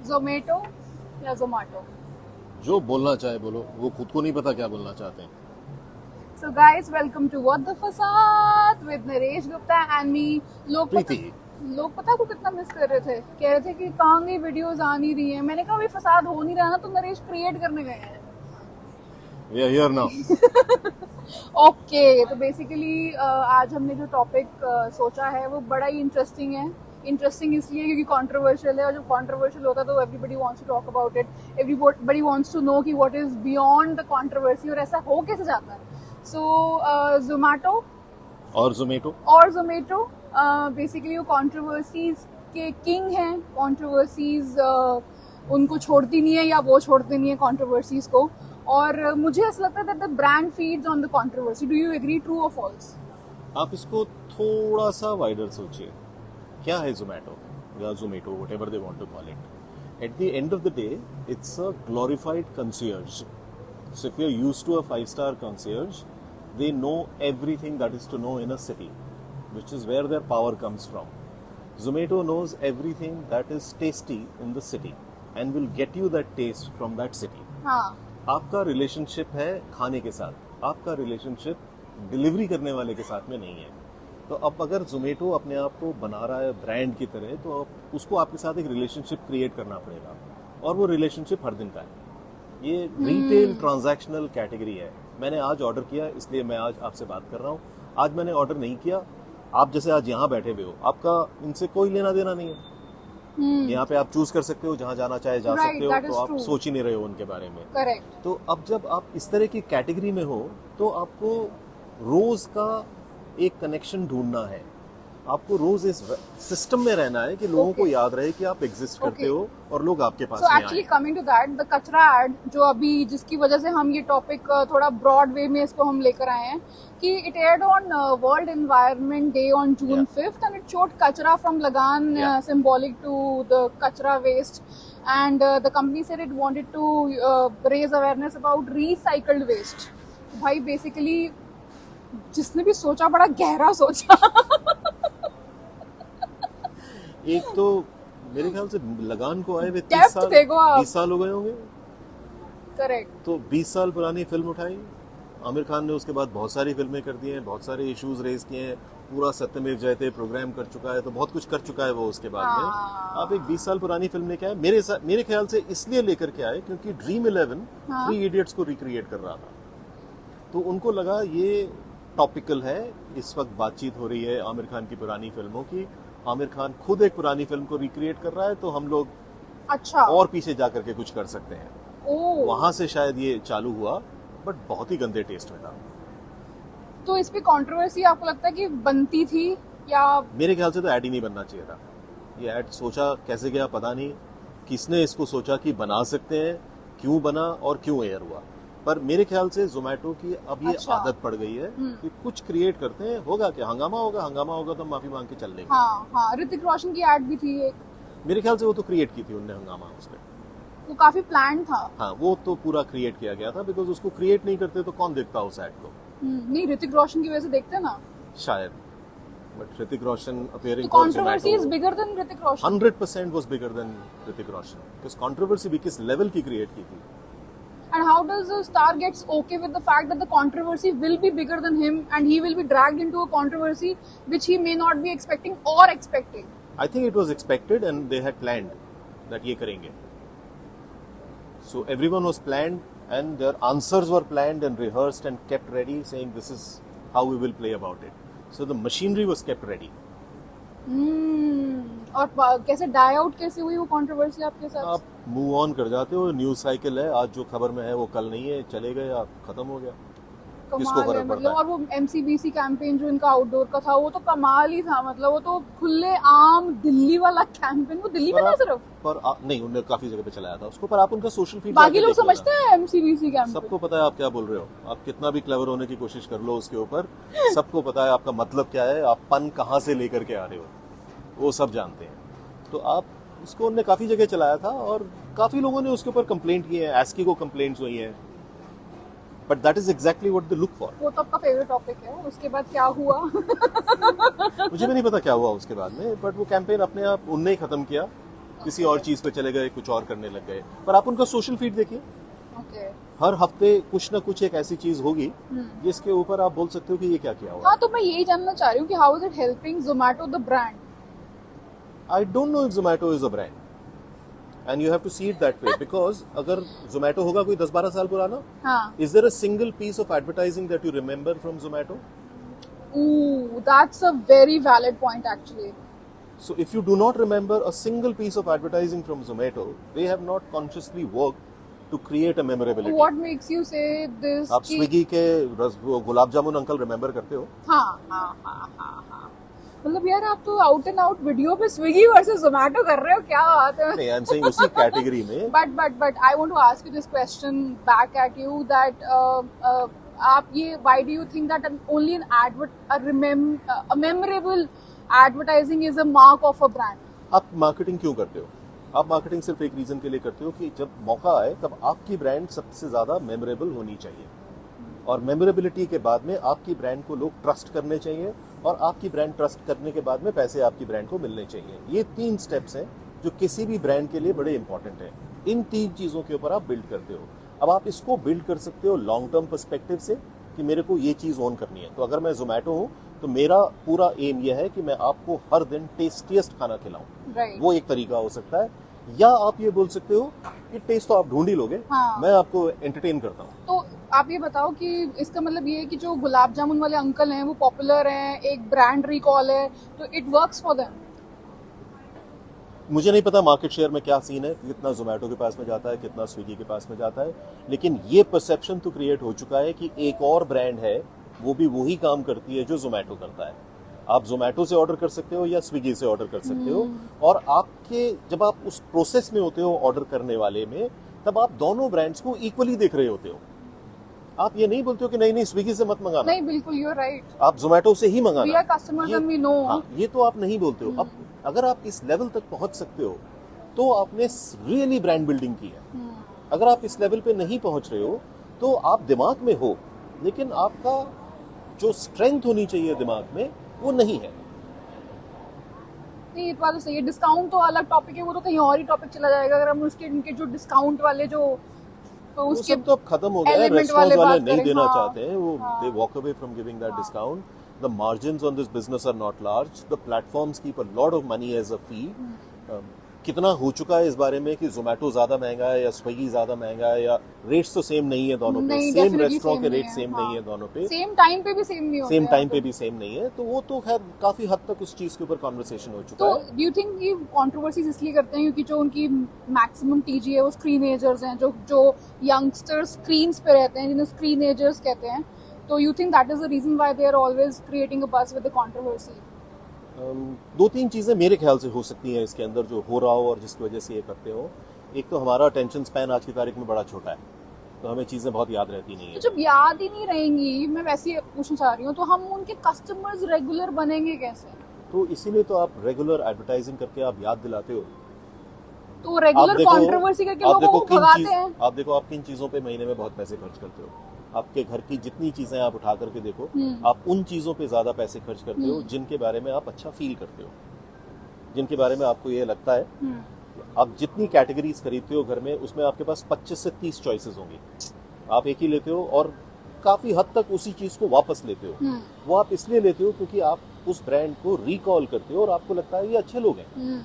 जोमेटो या जोमाटो? जो बोलना चाहे बोलो, वो खुद को नहीं पता क्या बोलना चाहते हैं। So guys, welcome to what the fasaad with Naresh Gupta and me. Preeti. लोग पता को कितना मिस कर रहे थे, कह रहे थे कि कहाँ गई, वीडियोस आ नहीं रही हैं। मैंने कहा भाई फसाद हो नहीं रहा ना, तो नरेश क्रिएट करने गए हैं। We are here now. Okay, तो बेसिकली आज हमने जो टॉपिक सोचा है वो बड़ा ही इंटरेस्टिंग है। इंटरेस्टिंग इसलिए क्योंकि कंट्रोवर्शियल है, और जब कंट्रोवर्शियल होता है तो everybody wants to talk about it, everybody wants to know कि what is beyond the controversy, और ऐसा हो कैसे जाता है। सो जोमेटो और जोमेटो बेसिकली वो कंट्रोवर्सीज के किंग हैं। कंट्रोवर्सीज उनको छोड़ती नहीं है, या वो छोड़ते नहीं है कंट्रोवर्सीज को। और मुझे ऐसा लगता है that the brand feeds on the controversy. Do you agree, true और फॉल्स? आप इसको थोड़ा सा वाइडर सोचिए। क्या है जोमेटो या Zomato, whatever they want to call it? At the end of the day, it's a glorified concierge. So if you're used to a 5-star concierge, they know everything that is to know in a city, which is where their power comes from. Zomato knows everything that is tasty in the city and will get you that taste from that city. हाँ, आपका relationship है खाने के साथ, आपका relationship delivery करने वाले के साथ में नहीं है। तो अब अगर जोमेटो अपने आप को बना रहा है ब्रांड की तरह, तो उसको आपके साथ एक रिलेशनशिप क्रिएट करना पड़ेगा, और वो रिलेशनशिप हर दिन का है। ये रिटेल ट्रांजैक्शनल कैटेगरी है। मैंने आज ऑर्डर किया, इसलिए मैं आज आपसे बात कर रहा हूँ। आज मैंने ऑर्डर नहीं किया, आप जैसे आज यहाँ बैठे हुए हो, आपका इनसे कोई लेना देना नहीं है। यहाँ पे आप चूज कर सकते हो, जहाँ जाना चाहे जा सकते हो, तो आप सोच ही नहीं रहे हो उनके बारे में। करेक्ट। तो अब जब आप इस तरह की कैटेगरी में हो, तो आपको रोज का एक कनेक्शन ढूंढना है। आपको रोज इस सिस्टम में रहना है कि लोगों को याद रहे कि आप एग्जिस्ट करते हो और लोग आपके पास में आए। Actually coming to that, the kachra ad जो अभी, जिसकी वजह से हम ये टॉपिक थोड़ा ब्रॉड वे में इसको हम लेकर आए हैं, कि it aired on world environment day on June 5th and it showed कचरा फ्रॉम लगान, symbolic to the कचरा waste, and the company said it wanted to raise awareness about recycled waste. भाई बेसिकली जिसने भी सोचा बड़ा गहरा सोचा। एक तो मेरे ख्याल से लगान को आए हुए 20 साल हो गए होंगे। करेक्ट। तो 20 साल पुरानी फिल्म उठाई आमिर खान ने, उसके बाद बहुत सारी फिल्में कर दी हैं, बहुत सारे इश्यूज रेज किए हैं, पूरा सत्यमेव जयते प्रोग्राम कर चुका है, तो बहुत कुछ कर चुका है वो। उसके बाद में आप एक 20 साल पुरानी फिल्म लेके आए, मेरे ख्याल से इसलिए लेकर के आए क्योंकि ड्रीम 11 थ्री इडियट्स को रिक्रिएट कर रहा था। तो उनको लगा ये टॉपिकल है, इस वक्त बातचीत हो रही है आमिर खान की पुरानी फिल्मों की, आमिर खान खुद एक पुरानी फिल्म को रिक्रिएट कर रहा है, तो हम लोग अच्छा और पीछे जा करके कुछ कर सकते हैं। वहां से शायद ये चालू हुआ, बट बहुत ही गंदे टेस्ट में था। तो इस पे कंट्रोवर्सी आपको लगता है कि बनती थी, या? मेरे ख्याल से तो ऐड ही नहीं बनना चाहिए था। ये ऐड सोचा कैसे गया पता नहीं, किसने इसको सोचा कि बना सकते हैं, क्यों बना और क्यों एयर हुआ। पर मेरे ख्याल से जोमेटो की अब ये आदत पड़ गई है कि कुछ क्रिएट करते हैं, होगा क्या, हंगामा होगा तो माफी मांग के चल लेंगे। हाँ, ऋतिक रोशन की एड भी थी एक। मेरे ख्याल से वो तो क्रिएट की थी उनने हंगामा, उसमें वो काफी प्लान था। हाँ, वो तो पूरा क्रिएट किया गया था, बिकॉज उसको क्रिएट नहीं करते तो कौन देखता उस एड को? नहीं, ऋतिक रोशन की वजह से देखते ना शायद, but Hrithik Roshan appearing for controversy is bigger than Hrithik Roshan. 100% was bigger than Hrithik Roshan, because controversy भी किस लेवल की क्रिएट की थी। And how does a star gets okay with the fact that the controversy will be bigger than him and he will be dragged into a controversy which he may not be expecting or expecting? I think it was expected and they had planned that ये करेंगे. So everyone was planned and their answers were planned and rehearsed and kept ready, saying this is how we will play about it. So the machinery was kept ready. और कैसे die out कैसे हुई वो controversy आपके साथ? आप move on कर जाते हो, न्यूज साइकिल है, आज जो खबर में है वो कल नहीं है, चले गए आप, खत्म हो गया। किसको फर्क पड़ता है? और वो MCBC कैंपेन जो इनका आउटडोर का था, वो तो कमाल ही था। मतलब वो तो खुले आम दिल्ली वाला कैंपेन, वो दिल्ली में था सिर्फ, पर नहीं, उन्होंने काफी जगह पे चलाया था उसको। पर आप उनका सोशल फीड, बाकी लोग समझते हैं MCBC कैंपेन। सबको पता है आप क्या बोल रहे हो, आप कितना भी क्लेवर होने की कोशिश कर लो उसके ऊपर, सबको पता है आपका मतलब क्या है, आप पन कहाँ से लेकर के आ रहे हो, वो सब जानते हैं। तो आप उसको, उन्होंने काफी जगह चलाया था और काफी लोगों ने उसके ऊपर कंप्लेंट किए हैं, एस्की को कंप्लेंट्स हुई हैं, but that is exactly what they look for. वो तो आपका फेवरेट टॉपिक है। उसके बाद क्या हुआ? मुझे भी नहीं पता क्या हुआ उसके बाद में, बट वो कैंपेन अपने आप उनने ही खत्म किया किसी और चीज पे चले गए, कुछ और करने लग गए। पर आप उनका सोशल फीड देखिए, ओके। हर हफ्ते कुछ ना कुछ एक ऐसी चीज होगी जिसके ऊपर आप बोल सकते हो कि ये क्या किया हुआ। हाँ, तो मैं यही जानना चाह रही हूँ कि how is it helping Zomato the brand? I don't know if Zomato is a brand and you have to see it that way, because अगर जोमेटो होगा कोई 10-12 साल पुराना, हाँ, is there a single piece of advertising that you remember from Zomato? ooh, that's a very valid point actually. So if you do not remember a single piece of advertising from Zomato, they have not consciously worked to create a memorability. What makes you say this? आप Swiggy के gulab jamun uncle remember करते हो? हाँ। मतलब यार आप तो out and out video पे स्विगी वर्सेस जोमेटो कर रहे हो, क्या बात है? नहीं, आई एम सेइंग उसी कैटेगरी में। But I want to ask you this question back at you that आप ये why do you think that only a memorable advertising is a mark of a brand? आप marketing क्यों करते हो? आप marketing सिर्फ एक रीजन के लिए करते हो कि जब मौका आए तब आपकी ब्रांड सबसे ज्यादा मेमोरेबल होनी चाहिए, और मेमोरेबिलिटी के बाद में आपकी ब्रांड को लोग ट्रस्ट करने चाहिए, और आपकी ब्रांड ट्रस्ट करने के बाद में पैसे आपकी ब्रांड को मिलने चाहिए। ये 3 स्टेप्स हैं जो किसी भी ब्रांड के लिए बड़े इंपॉर्टेंट हैं। इन 3 चीजों के ऊपर आप बिल्ड करते हो। अब आप इसको बिल्ड कर सकते हो लॉन्ग टर्म पर्सपेक्टिव से कि मेरे को ये चीज ओन करनी है। तो अगर मैं जोमेटो हूँ तो मेरा पूरा एम यह है कि मैं आपको हर दिन टेस्टीएस्ट खाना खिलाऊं। Right. वो एक तरीका हो सकता है, या आप ये बोल सकते हो कि टेस्ट तो आप ढूंढ ही लोगे, हाँ। मैं आपको एंटरटेन करता हूँ। तो आप ये बताओ कि इसका मतलब ये है कि जो गुलाब जामुन वाले अंकल हैं वो पॉपुलर हैं, एक ब्रांड रिकॉल है, तो इट वर्क्स फॉर देम। मुझे नहीं पता मार्केट शेयर में क्या सीन है, कितना जोमेटो के पास में जाता है, कितना स्विगी के पास में जाता है, लेकिन ये परसेप्शन तो क्रिएट हो चुका है कि एक और ब्रांड है, वो भी वही काम करती है जो जोमेटो करता है। आप जोमेटो से ऑर्डर कर सकते हो या स्विगी से ऑर्डर कर सकते हो, और आपके जब आप उस प्रोसेस में होते हो ऑर्डर करने वाले में, तब आप दोनों ब्रांड्स को इक्वली देख रहे होते हो। आप ये नहीं बोलते हो कि नहीं स्विगी से मत मंगाना, नहीं, बिल्कुल, यू आर राइट, आप जोमेटो से ही मंगाना। We are customers and we know. हाँ, ये तो आप नहीं बोलते हो। अब अगर आप इस लेवल तक पहुंच सकते हो तो आपने रियली ब्रांड बिल्डिंग की है। अगर आप इस लेवल पे नहीं पहुंच रहे हो तो आप दिमाग में हो, लेकिन आपका जो स्ट्रेंथ होनी चाहिए दिमाग में वो नहीं है। नहीं, ये बात तो सही है। डिस्काउंट तो अलग टॉपिक है, वो तो कहीं और ही टॉपिक चला जाएगा। अगर हम उसके इनके जो डिस्काउंट वाले जो तो वो उसके सब तो अब खत्म हो गया है। element रेस्टोरेंट्स वाले बात नहीं करें, देना हाँ, चाहते हैं, वो हाँ, they walk away from giving that discount. The margins on this business are not large, the platforms keep a lot of money as a fee. कितना हो चुका है इस बारे में कि जोमेटो ज्यादा महंगा है या स्विगी ज्यादा महंगा है, या रेट्स तो सेम नहीं है दोनों पे, नहीं, सेम definitely रेस्टोरेंट के same रेट नहीं है, सेम हाँ। नहीं है दोनों पे, सेम टाइम पे भी सेम नहीं होते सेम हैं, टाइम तो- पे भी सेम नहीं है। तो वो तो खैर काफी हद तक उस चीज के ऊपर कॉन्वर्सेशन हो चुका तो है। डू यू थिंक ये कंट्रोवर्सीज इसलिए करते हैं क्योंकि जो उनकी मैक्सिमम टीजी है वो स्क्रीन एजर्स हैं, जो यंगस्टर्स स्क्रीन्स पे रहते हैं, जिन्हें स्क्रीन एजर्स कहते हैं। तो you think that is the reason why they are always creating a buzz with the controversy? 2-3 चीजें मेरे ख्याल से हो सकती हैं इसके अंदर जो हो रहा हो और जिसकी वजह से ये करते हो। एक तो हमारा अटेंशन स्पैन आज की तारीख में बड़ा छोटा है, तो हमें चीजें बहुत याद रहती नहीं तो है। जब याद ही नहीं रहेंगी, मैं वैसे ही पूछना चाह रही हूँ, तो हम उनके कस्टमर्स रेगुलर बनेंगे कैसे? तो इसीलिए तो आप रेगुलर एडवर्टाइजिंग करके आप याद दिलाते हो। तो रेगुलर कंट्रोवर्सी करके लोगों को भगाते हैं। आप देखो आप किन चीजों पे महीने में बहुत पैसे खर्च करते हो। आपके घर की जितनी चीजें आप उठा करके देखो, आप उन चीजों पे ज्यादा पैसे खर्च करते हो जिनके बारे में आप अच्छा फील करते हो, जिनके बारे में आपको ये लगता है। आप जितनी कैटेगरीज खरीदते हो घर में, उसमें आपके पास 25 से 30 चॉइसेस होंगी। आप एक ही लेते हो और काफी हद तक उसी चीज को वापस लेते हो। वो आप इसलिए लेते हो क्योंकि आप उस ब्रांड को रिकॉल करते हो और आपको लगता है ये अच्छे लोग हैं।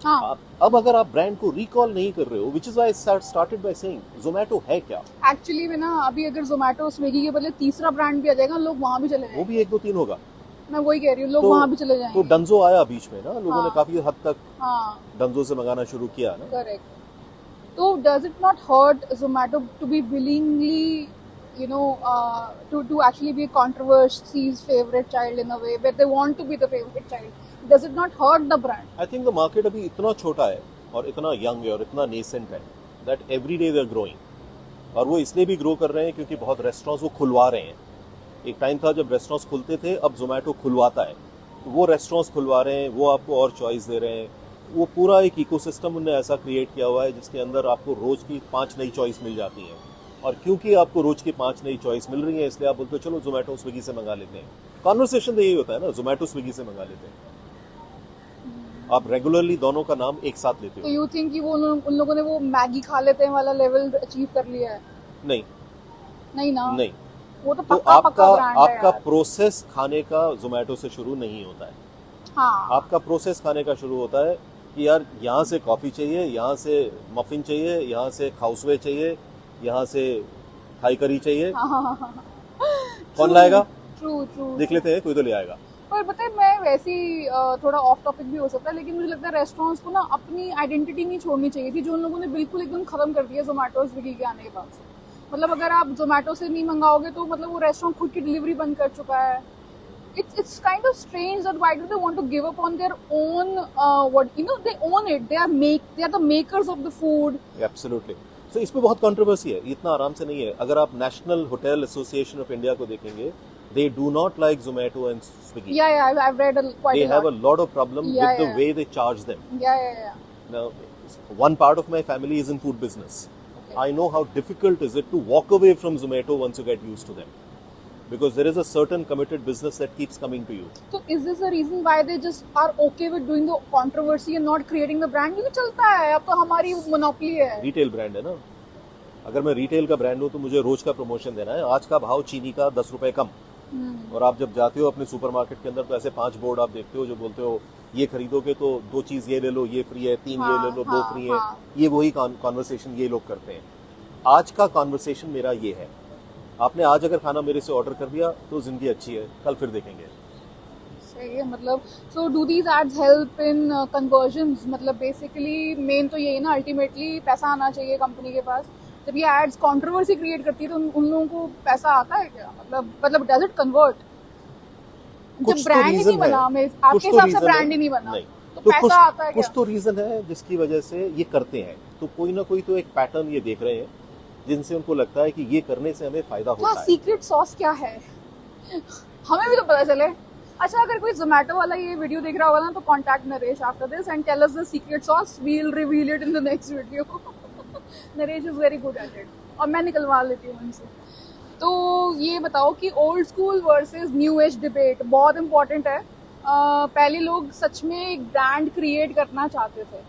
हाँ। अब अगर आप ब्रांड को रिकॉल नहीं कर रहे हो, which is why I started by saying Zomato है क्या। एक्चुअली में ना अभी अगर जोमेटो स्विगी के बदले तीसरा ब्रांड भी आ जाएगा, लोग वहां भी चले वो जाएंगे। भी 1-2-3 होगा। मैं वही कह रही हूँ, लोग वहां भी चले जाएंगे। तो डंजो आया बीच में ना, लोगों हाँ। ने काफी हद तक हाँ, डंजो से मंगाना शुरू किया ना। करेक्ट। तो does it not hurt Zomato to be willingly to actually be a controversy's favorite child in a way where they want to be the favorite child? Does it not hurt the brand? I think the market अभी इतना छोटा है और इतना young है और इतना nascent है that every day they are growing. और वो इसलिए भी ग्रो कर रहे हैं क्योंकि बहुत रेस्टोरेंट्स वो खुलवा रहे हैं। एक टाइम था जब रेस्टोरेंट्स खुलते थे, अब जोमेटो खुलवाता है। तो वो रेस्टोरेंट्स खुलवा रहे हैं, वो आपको और चॉइस दे रहे हैं। वो पूरा एक इकोसिस्टम उन्होंने ऐसा क्रिएट किया हुआ है जिसके अंदर आपको रोज की 5 नई चॉइस मिल जाती हैं। और क्योंकि आपको रोज की 5 नई चॉइस मिल रही है, इसलिए आप बोलते हो चलो जोमेटो स्विगी से मंगा लेते हैं। कॉन्वर्सेशन तो यही होता है ना, जोमेटो स्विगी से मंगा लेते हैं। आप रेगुलरली दोनों का नाम एक साथ लेते तो हो। यू थिंक कि वो उन लोगों ने वो मैगी खा लेते हैं वाला लेवल अचीव कर लिया है? नहीं नहीं ना, नहीं, वो तो तो पक्का पक्का ब्रांड है आपका यार। प्रोसेस खाने का जोमेटो से शुरू नहीं होता है। हाँ, आपका प्रोसेस खाने का शुरू होता है कि यार यहाँ से कॉफी चाहिए, यहाँ से मफिन चाहिए, यहाँ से खाउसवे चाहिए, यहाँ से थाई करी चाहिए। कौन लाएगा? True true. देख लेते हैं, कोई तो ले आएगा। पर पता है, मैं वैसे ही थोड़ा ऑफ टॉपिक भी हो सकता है, लेकिन मुझे लगता है रेस्टोरेंट्स को ना अपनी आइडेंटिटी नहीं छोड़नी चाहिए थी, जो उन लोगों ने बिल्कुल एकदम खत्म कर दिया जोमेटो स्विगी के आने के बाद से। मतलब अगर आप जोमेटो से नहीं मंगाओगे तो मतलब वो रेस्टोरेंट खुद की डिलीवरी बंद कर चुका है। It's kind of strange that why do they want to give up on their own they own it, they are the makers of the food. Absolutely. So इस पे बहुत कंट्रोवर्सी है, इतना आराम से नहीं है। अगर आप national hotel association of India को देखेंगे, they do not like Zomato and Swiggy. Yeah, I've read quite They a have lot. a lot of problem Yeah, with the yeah. way they charge them. Yeah. Now, one part of my family is in food business. I know how difficult is it to walk away from Zomato once you get used to them, because there is a certain committed business that keeps coming to you. So is this the reason why they just are okay with doing the controversy and not creating the brand? क्योंकि चलता है, अब तो हमारी monopoly है। Retail brand है ना। अगर मैं रिटेल का ब्रांड हूँ तो मुझे रोज का प्रमोशन देना है। आज का भाव चीनी का 10 रुपए कम, और आप जब जाते हो अपने सुपरमार्केट के अंदर तो ऐसे 5 बोर्ड आप देखते हो जो बोलते हो ये खरीदोगे तो 2 चीज ये ले लो, ये फ्री है, 3 ये ले लो, 2 फ्री है। ये वही कॉन्वर्सेशन ये लोग करते हैं। आज का कॉन्वर्सेशन मेरा ये है, आपने आज अगर खाना मेरे से ऑर्डर कर दिया तो जिंदगी अच्छी है, कल फिर देखेंगे। सही है। मतलब so do these ads help in conversions? मतलब बेसिकली मेन तो यही ना, अल्टीमेटली पैसा आना चाहिए कंपनी के पास। जब ये एड्स कंट्रोवर्सी क्रिएट करती है तो उन लोगों को पैसा आता है क्या? मतलब डज इट कन्वर्ट? जब ब्रांड ही नहीं बना, आपके हिसाब से ब्रांड ही नहीं बना, तो पैसा आता है क्या? कुछ तो रीजन है जिसकी वजह से ये करते हैं। तो कोई ना कोई तो एक पैटर्न ये देख रहे हैं जिनसे उनको लगता है कि ये करने से हमें फायदा होता है। सीक्रेट सॉस क्या है? हमें भी तो पता चले। अच्छा, अगर कोई जोमेटो वाला ये वीडियो देख रहा होगा ना, तो contact Naresh after this and tell us the secret sauce, we will reveal it in the next video. Naresh is very good at it, और मैं निकलवा लेती हूँ उनसे। तो ये बताओ कि old school versus new age debate बहुत इंपॉर्टेंट है। पहले लोग सच में एक ब्रांड क्रिएट करना चाहते थे,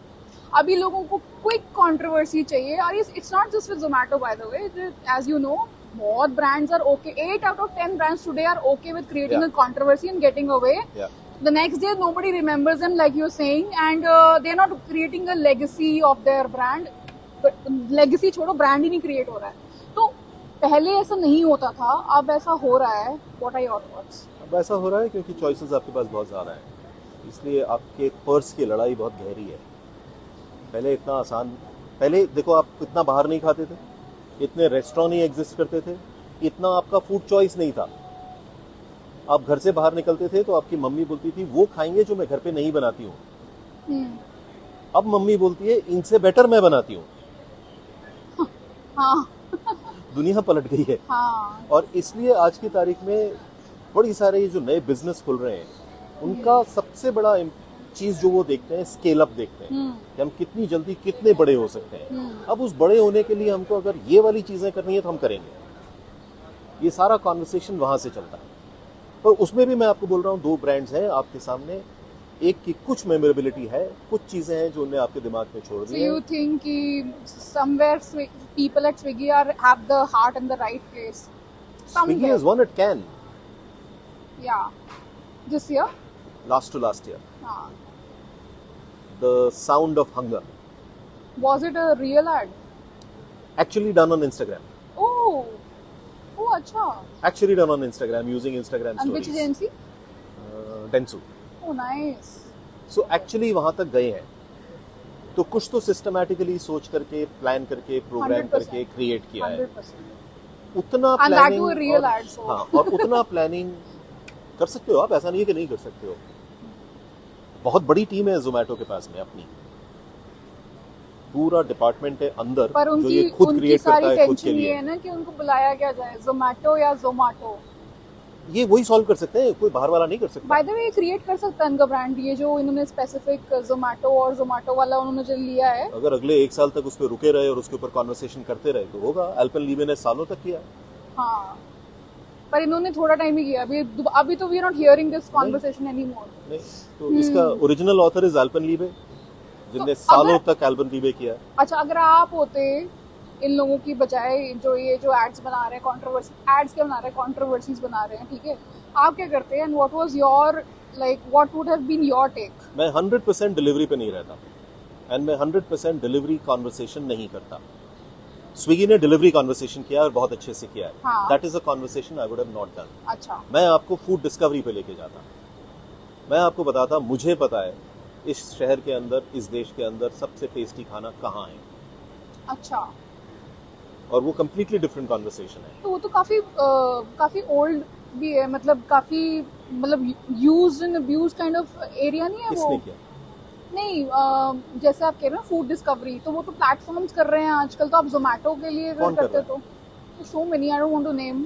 अभी लोगों को क्विक कंट्रोवर्सी चाहिए। और it's not just with Zomato, by the way, as you know, बहुत brands are okay, 8 out of 10 brands today are okay with creating a controversy and getting away. The next day nobody remembers them, like you're saying, and they're not creating a legacy of their brand. But legacy छोड़ो, brand ही नहीं create हो रहा है। तो पहले ऐसा नहीं होता था, अब ऐसा हो रहा है। What are your thoughts? अब ऐसा हो रहा है क्योंकि चॉइसेस आपके पास बहुत ज़्यादा हैं, इसलिए आपके पर्स की लड़ाई बहुत गहरी है। पहले इतना आसान, पहले देखो आप इतना बाहर नहीं खाते थे, इतने रेस्टोरेंट नहीं एग्जिस्ट करते थे, इतना आपका फूड चॉइस नहीं था। आप घर से बाहर निकलते थे तो आपकी मम्मी बोलती थी वो खाएंगे जो मैं घर पे नहीं बनाती हूँ। अब मम्मी बोलती है इनसे बेटर मैं बनाती हूँ। हाँ। दुनिया पलट गई है। हाँ। और इसलिए आज की तारीख में बड़ी सारे ये जो नए बिजनेस खुल रहे हैं, उनका सबसे बड़ा चीज जो वो देखते हैं, स्केल अप देखते हैं कि हम कितनी जल्दी कितने बड़े हो सकते हैं। अब उस बड़े होने के लिए हमको अगर ये वाली चीजें करनी है तो हम करेंगे। ये सारा कॉन्वर्सेशन वहां से चलता है। पर उसमें भी मैं आपको बोल रहा हूँ, 2 ब्रांड्स हैं आपके सामने, एक की कुछ मेमोरेबिलिटी है, कुछ चीजें हैं जो उन्हें आपके दिमाग में छोड़ दी है। So you think कि somewhere people at Swiggy have the heart in the right place? Swiggy has won at Cannes. Yeah. This year? Last year. हाँ. The Sound of Hunger. Was it a real ad? Actually done on Instagram. Oh, अच्छा. Actually done on Instagram, using Instagram And stories. which agency? Dentsu. Oh, nice. So actually वहां तक गए हैं, तो कुछ तो systematically सोच करके, प्लान करके, प्रोग्राम 100%. करके क्रिएट किया है। 100%. उतना And that too a planning real ad, so. हाँ, और उतना प्लानिंग कर सकते हो आप, ऐसा नहीं है कि नहीं कर सकते हो। बहुत बड़ी टीम है जोमेटो के पास में, अपनी पूरा डिपार्टमेंट है अंदर, पर जो ये खुद क्रिएट करता है खुद के ये लिए। है ना कि उनको बुलाया क्या जाए, जोमेटो या जोमाटो। ये वही सॉल्व कर सकते हैं, कोई बाहर वाला नहीं कर सकता। बाय द वे, क्रिएट कर सकता है इनका ब्रांड, ये जो इन्होंने स्पेसिफिक जोमेटो और जोमाटो वाला उन्होंने जो लिया है। अगर अगले 1 साल तक उस पर रुके रहे और उसके ऊपर कॉन्वर्सेशन करते रहे तो होगा। एल्पेनलीबे ने सालों तक किया। हाँ, पर इन्होंने थोड़ा टाइम ही किया, अभी तो we are not hearing this conversation anymore. नहीं, तो इसका ओरिजिनल ऑथर इज अल्पेनलीबे, जिनने तो सालों तक अल्पेनलीबे किया। अच्छा, अगर आप होते इन लोगों की बजाय जो एड्स बना रहे हैं, कंट्रोवर्सी एड्स क्या बना रहे हैं, कंट्रोवर्सीज बना रहे हैं, ठीक है, आप क्या करते हैं? And what was your what would have been your take? मैं 100% डिलीवरी पे नहीं रहता एंड मैं 100% डिलीवरी कॉन्वर्सेशन नहीं करता। स्विगी ने डिलीवरी कॉन्वर्सेशन किया और बहुत अच्छे से किया है। That is a conversation I would have not done. अच्छा, मैं आपको फूड डिस्कवरी पे लेके जाता, मैं आपको बताता मुझे पता है इस शहर के अंदर, इस देश के अंदर सबसे टेस्टी खाना कहाँ है। अच्छा, और वो कम्प्लीटली डिफरेंट कॉन्वर्सेशन है। तो वो तो काफी ओल्ड भी है, मतलब used and abused kind of area नहीं है वो? किसने किया? नहीं, जैसे आप कह रहे हैं फूड डिस्कवरी, तो वो तो प्लेटफॉर्म्स कर रहे हैं आजकल। तो आप जोमेटो के लिए कौन करते कर तो so many, I don't want to name,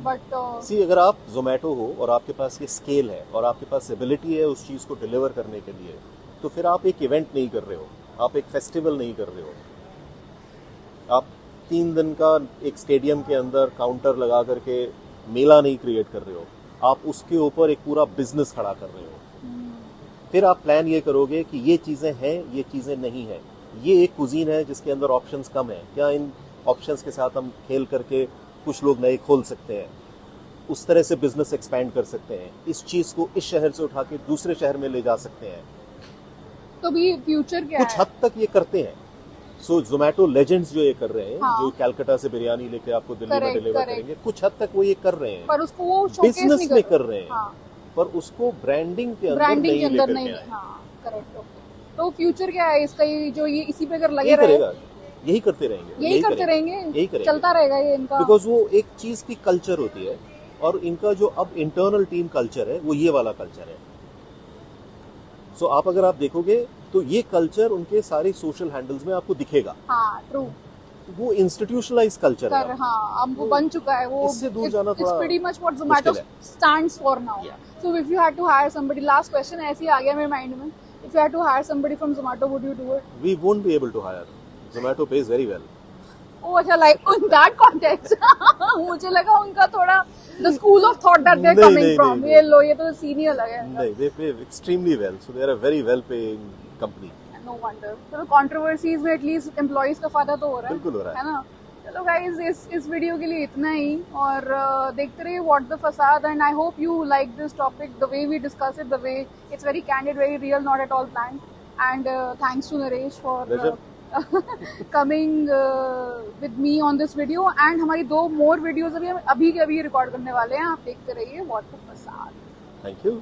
but see अगर आप जोमेटो हो और आपके पास ये स्केल है और आपके पास एबिलिटी है उस चीज को डिलीवर करने के लिए, तो फिर आप एक इवेंट नहीं कर रहे हो, आप एक फेस्टिवल नहीं कर रहे हो, आप 3 दिन का एक स्टेडियम के अंदर काउंटर लगा करके मेला नहीं क्रिएट कर रहे हो, आप उसके ऊपर एक पूरा बिजनेस खड़ा कर रहे हो। फिर आप प्लान ये करोगे कि ये चीजें हैं, ये चीजें नहीं है, ये एक कुजीन है जिसके अंदर ऑप्शंस कम है, क्या इन ऑप्शंस के साथ हम खेल करके कुछ लोग नए खोल सकते हैं, उस तरह से बिजनेस एक्सपैंड कर सकते हैं, इस चीज को इस शहर से उठा के दूसरे शहर में ले जा सकते हैं। तो भी फ्यूचर क्या है? कुछ हद तक ये करते हैं। सो जोमेटो लेजेंड्स जो ये कर रहे हैं, हाँ। जो कलकत्ता से बिरयानी लेके आपको दिल्ली में डिलीवर करेंगे, कुछ हद तक वो ये कर रहे हैं, पर उसको वो शोकेस बिजनेस नहीं में कर कर रहे हैं। हाँ, पर उसको ब्रांडिंग के अंदर ब्रांडिंग के नहीं अंदर लेकर नहीं। के आए। हाँ, करेक्ट, ओके। तो फ्यूचर क्या है इसका? ये इसी पे अगर लगे यही रहे, करेगा, यही करते रहेंगे, यही करते रहेंगे, यही करेंगे, चलता रहेगा ये इनका। बिकॉज वो एक चीज की कल्चर होती है और इनका जो अब इंटरनल टीम कल्चर है वो ये वाला कल्चर है। सो आप अगर आप देखोगे तो ये कल्चर उनके सारे सोशल हैंडल्स में आपको दिखेगा। हाँ, ट्रू। वो इंस्टीट्यूशनलाइज कल्चर है। हाँ, अब वो बन चुका है वो। इससे दूर जाना थोड़ा pretty much what Zomato stands for now. So if you had to hire somebody, last question ऐसे ही आ गया मेरे माइंड में, if you had to hire somebody from Zomato, would you do it? We won't be able to hire. Zomato pays very well. Oh, अच्छा, like in that context. मुझे लगा उनका थोड़ा the school of thought that they're coming from. ये लो, ये तो scene ही अलग है। नहीं, they pay extremely well. So they are a very well paying company. No wonder. चलो कंट्रोवर्सीज में एटलीस्ट एम्प्लॉइज का फायदा तो हो रहा है। बिल्कुल हो रहा है ना? चलो गाइज, इस वीडियो के लिए इतना ही, और देखते रहिए what the fasad, and I hope you like this topic, the way we discuss it, the way it's very candid, very real, not at all planned, and thanks to Naresh for coming with me on this video. And हमारी 2 more videos अभी के अभी record करने वाले हैं, आप देखते रहिए व्हाट द फसाद। Thank you.